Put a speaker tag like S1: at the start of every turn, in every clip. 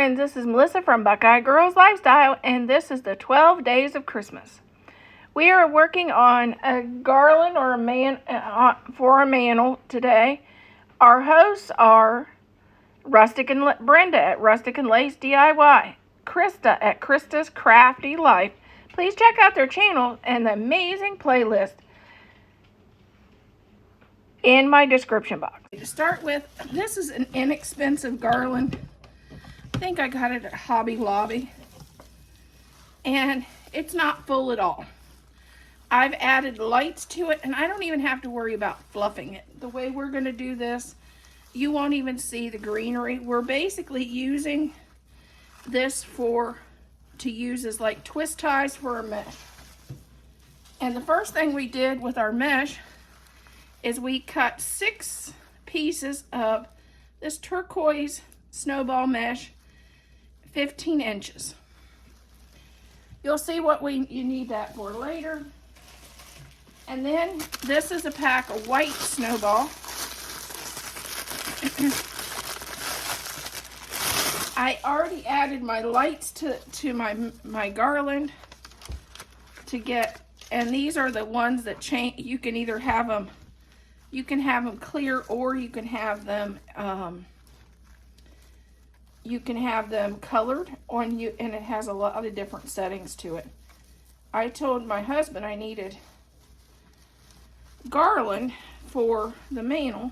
S1: friends, this is Melissa from Buckeye Girls Lifestyle, and this is the 12 Days of Christmas. We are working on a garland or for a mantle today. Our hosts are Brenda at Rustic and Lace DIY, Krista at Krista's Crafty Life. Please check out their channel and the amazing playlist in my description box. To start with, this is an inexpensive garland. I think I got it at Hobby Lobby, and it's not full at all. I've added lights to it, and I don't even have to worry about fluffing it. The way we're going to do this, you won't even see the greenery. We're basically using this to use as like twist ties for our mesh. And the first thing we did with our mesh is we cut 6 pieces of this turquoise snowball mesh, 15 inches. You'll see what you need that for later. And then this is a pack of white snowball. I already added my lights to my garland to get, and these are the ones that change. You can either have them, clear, or you can have them colored on you, and it has a lot of different settings to it. I told my husband I needed garland for the mantle,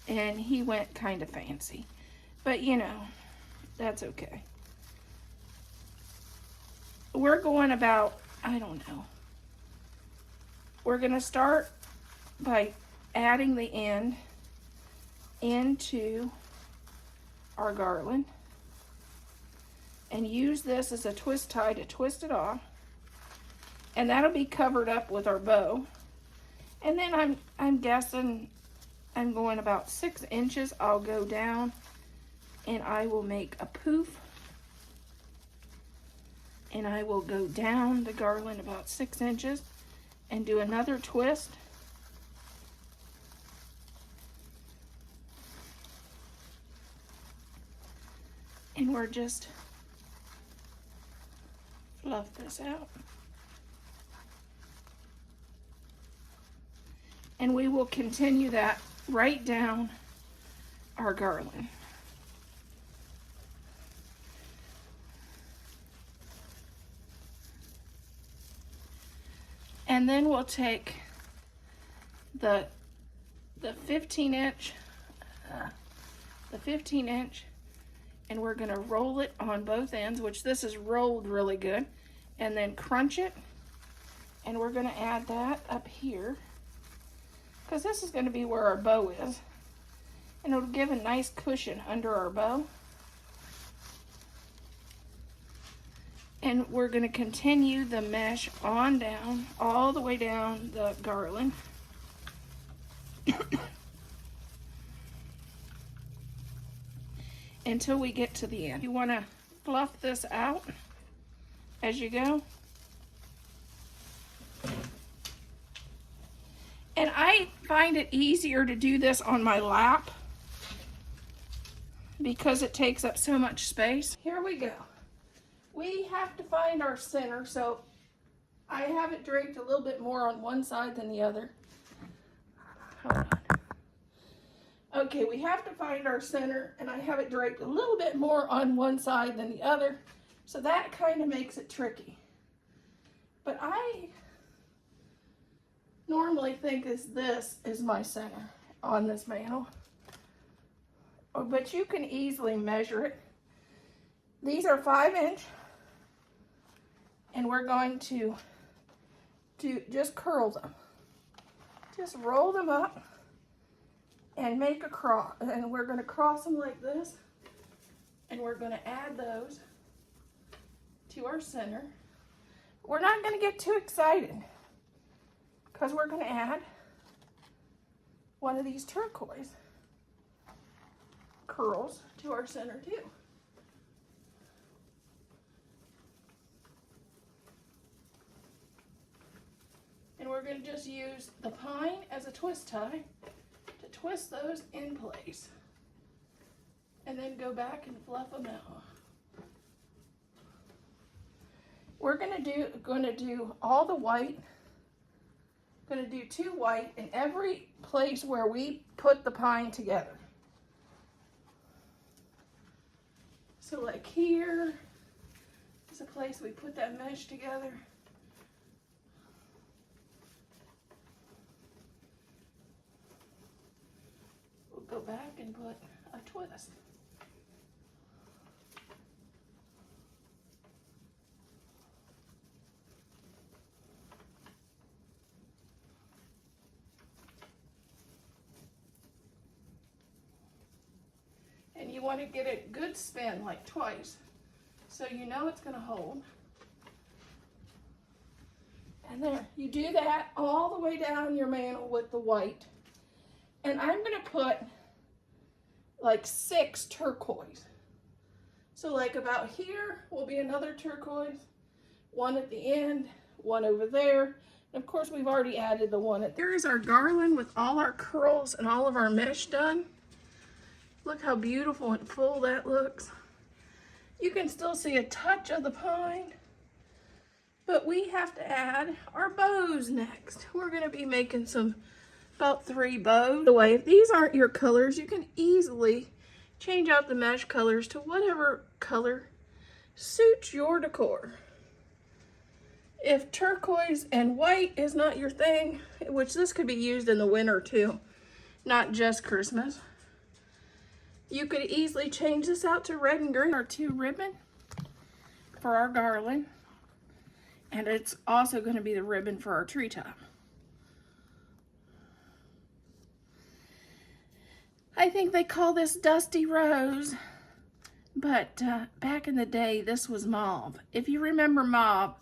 S1: and he went kind of fancy, but you know, that's okay. We're going about, I don't know, we're gonna start by adding the end into our garland and use this as a twist tie to twist it off, and that'll be covered up with our bow. And then I'm guessing I'm going about 6 inches. I'll go down and I will make a poof, and I will go down the garland about 6 inches and do another twist. And we're just fluff this out. And we will continue that right down our garland. And then we'll take the 15 inch, and we're gonna roll it on both ends, which this is rolled really good, and then crunch it. And we're gonna add that up here, because this is gonna be where our bow is, and it'll give a nice cushion under our bow. And we're gonna continue the mesh on down, all the way down the garland. Until we get to the end. You want to fluff this out as you go. And I find it easier to do this on my lap because it takes up so much space. Here we go. We have to find our center, so I have it draped a little bit more on one side than the other. Hold on. Okay, we have to find our center, and I have it draped a little bit more on one side than the other, so that kind of makes it tricky. But I normally think this is my center on this mantle, but you can easily measure it. These are 5 inch, and we're going to just curl them. Just roll them up and make a cross, and we're going to cross them like this, and we're going to add those to our center. We're not going to get too excited because we're going to add one of these turquoise curls to our center too. And we're going to just use the pine as a twist tie to twist those in place. and then go back and fluff them out. We're gonna do all the white. Gonna do 2 white in every place where we put the pine together. So like here is a place we put that mesh together. We'll go back and put a twist. And you want to get a good spin, like twice, so you know it's going to hold. And there, you do that all the way down your mantle with the white. And I'm going to put like 6 turquoise. So like about here will be another turquoise, 1 at the end, 1 over there. And of course we've already added the one at there. Is our garland with all our curls and all of our mesh done. Look how beautiful and full that looks. You can still see a touch of the pine, but we have to add our bows next. We're gonna be making about 3 bows. By the way, if these aren't your colors, you can easily change out the mesh colors to whatever color suits your decor. If turquoise and white is not your thing, which this could be used in the winter too, not just Christmas, you could easily change this out to red and green. Our 2 ribbon for our garland. And it's also going to be the ribbon for our treetop. I think they call this Dusty Rose, but back in the day, this was mauve. If you remember mauve,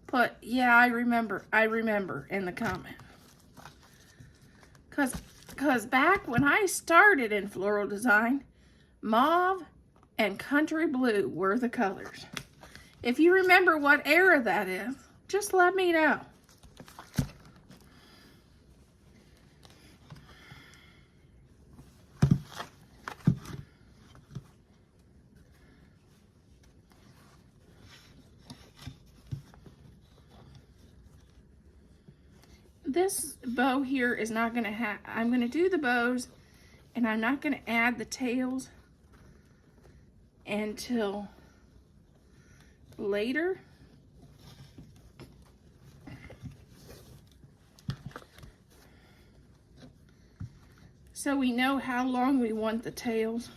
S1: put, yeah, I remember in the comment. Because back when I started in floral design, mauve and country blue were the colors. If you remember what era that is, just let me know. This bow here is not going to have, I'm going to do the bows and I'm not going to add the tails until later. So we know how long we want the tails.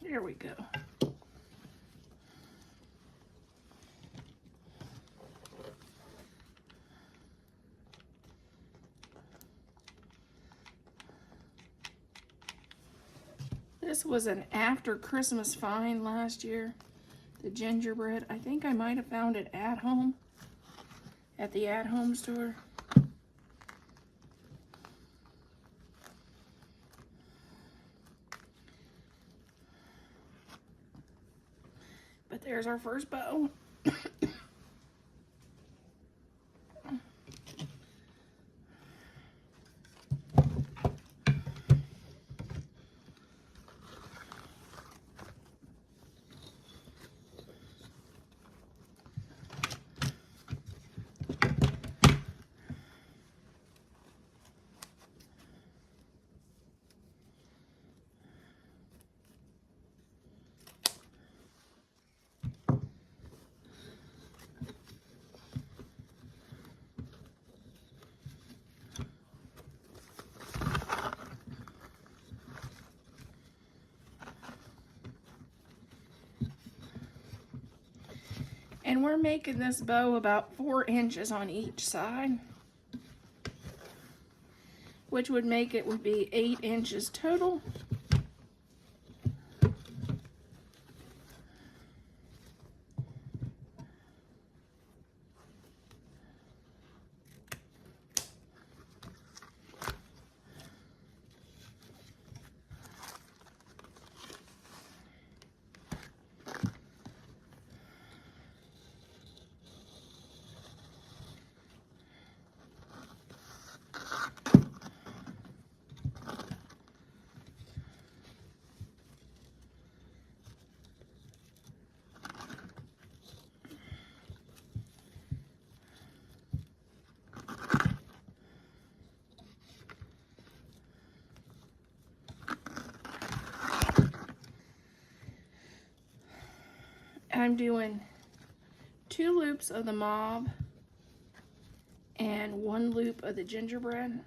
S1: There we go. This was an after Christmas find last year. The gingerbread. I think I might have found it at home. At the at-home store. But there's our first bow. And we're making this bow about 4 inches on each side, which would make it would be 8 inches total. I'm doing 2 loops of the mauve and 1 loop of the gingerbread.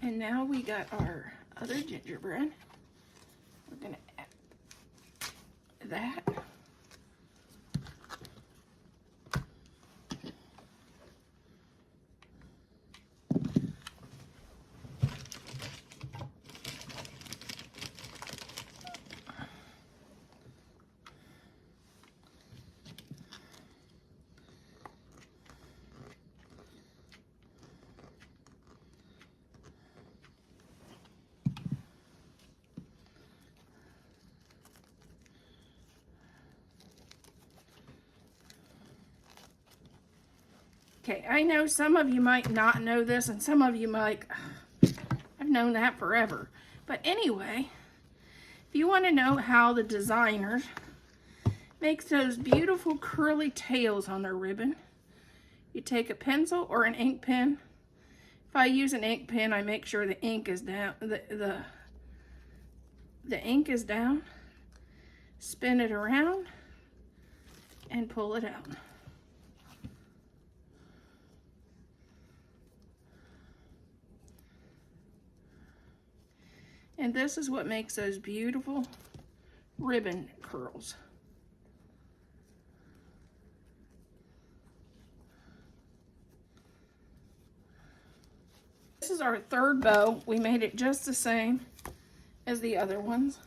S1: And now we got our other gingerbread. We're gonna add that. Okay, I know some of you might not know this, and some of you might, I've known that forever. But anyway, if you want to know how the designers make those beautiful curly tails on their ribbon, you take a pencil or an ink pen. If I use an ink pen, I make sure the ink is down, the ink is down, spin it around, and pull it out. And this is what makes those beautiful ribbon curls. this is our third bow. We made it just the same as the other ones.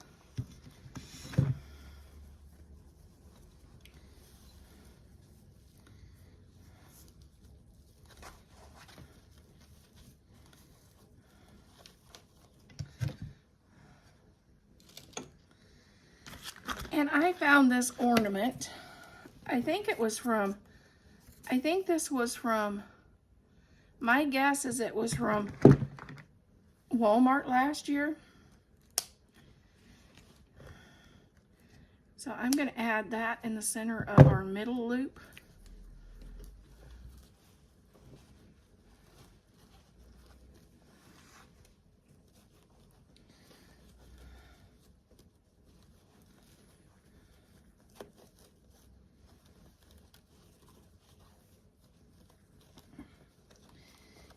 S1: And I found this ornament. I think this was from, my guess is it was from Walmart last year. So I'm going to add that in the center of our middle loop.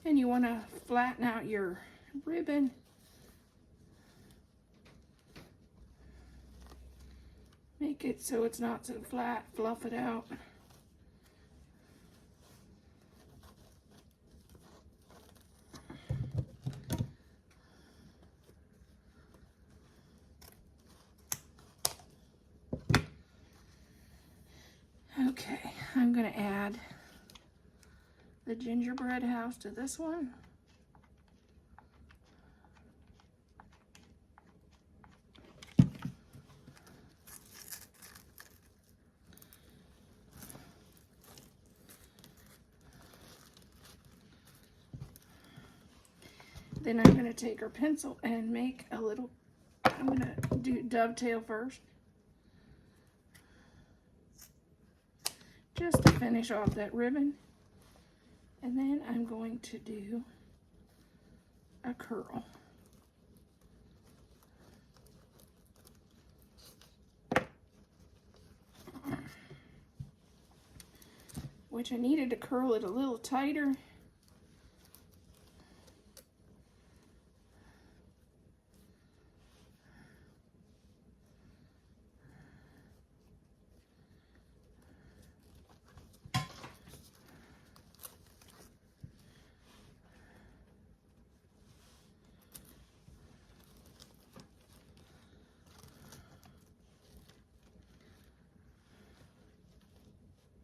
S1: And you want to flatten out your ribbon. Make it so it's not so flat, fluff it out. Okay, I'm going to add the gingerbread house to this one. Then I'm going to take our pencil and make a little, I'm going to do dovetail first. Just to finish off that ribbon. And then I'm going to do a curl. Which I needed to curl it a little tighter.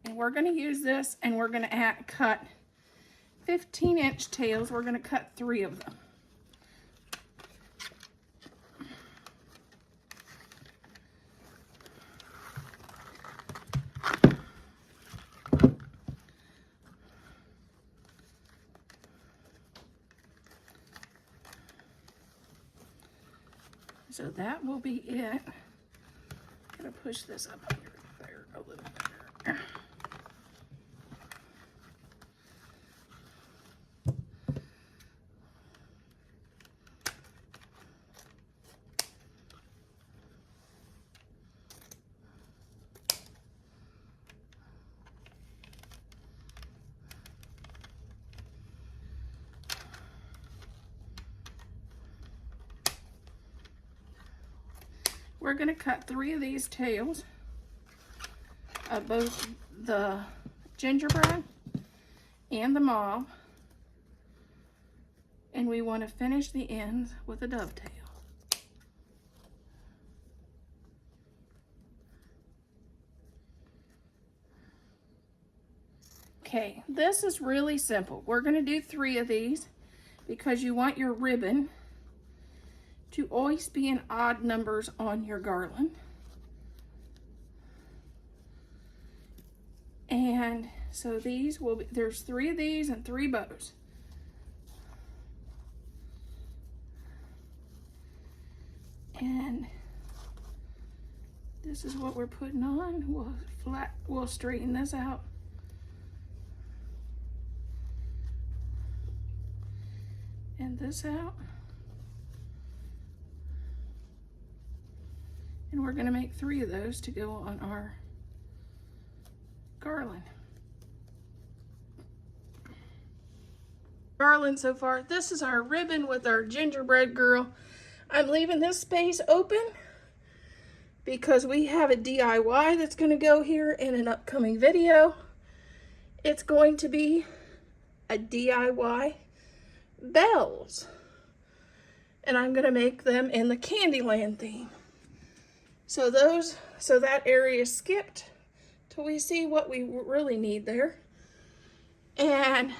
S1: And we're going to use this, and we're going to cut 15-inch tails. We're going to cut 3 of them. So that will be it. I'm going to push this up here there a little better. We're going to cut 3 of these tails of both the gingerbread and the mauve, and we want to finish the ends with a dovetail. Okay, this is really simple. We're going to do 3 of these because you want your ribbon to always be in odd numbers on your garland. And so these will be, there's 3 of these and 3 bows. And this is what we're putting on. We'll straighten this out. And this out. And we're going to make 3 of those to go on our garland. Garland so far. This is our ribbon with our gingerbread girl. I'm leaving this space open because we have a DIY that's going to go here in an upcoming video. It's going to be a DIY bells. And I'm gonna make them in the Candyland theme. So that area is skipped till we see what we really need there. And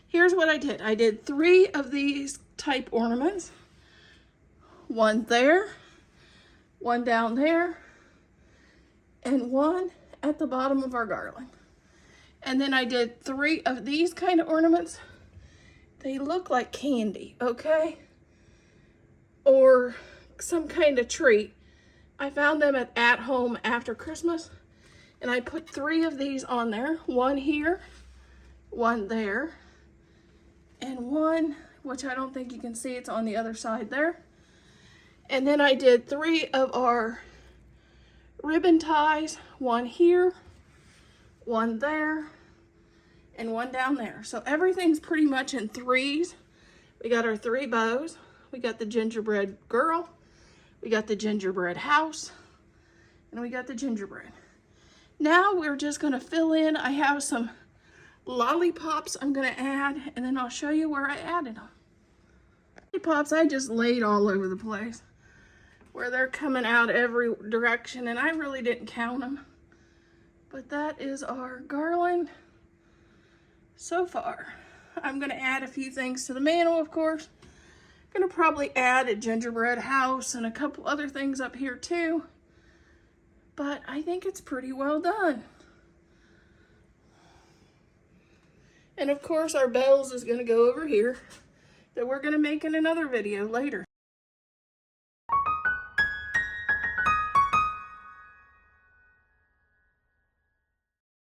S1: here's what I did. I did 3 of these type ornaments. One there, one down there, and one at the bottom of our garland. And then I did 3 of these kind of ornaments. They look like candy, okay? Or some kind of treat. I found them at home after Christmas, and I put 3 of these on there. One here, one there, and one, which I don't think you can see, it's on the other side there. And then I did 3 of our ribbon ties, one here, one there, and one down there. So everything's pretty much in 3s. We got our 3 bows. We got the gingerbread girl. We got the gingerbread house. And we got the gingerbread. Now we're just gonna fill in. I have some lollipops I'm gonna add, and then I'll show you where I added them. Lollipops I just laid all over the place, where they're coming out every direction, and I really didn't count them. But that is our garland so far. I'm gonna add a few things to the mantle, of course. Gonna probably add a gingerbread house and a couple other things up here too. But I think it's pretty well done. And of course our bells is gonna go over here, that we're gonna make in another video later.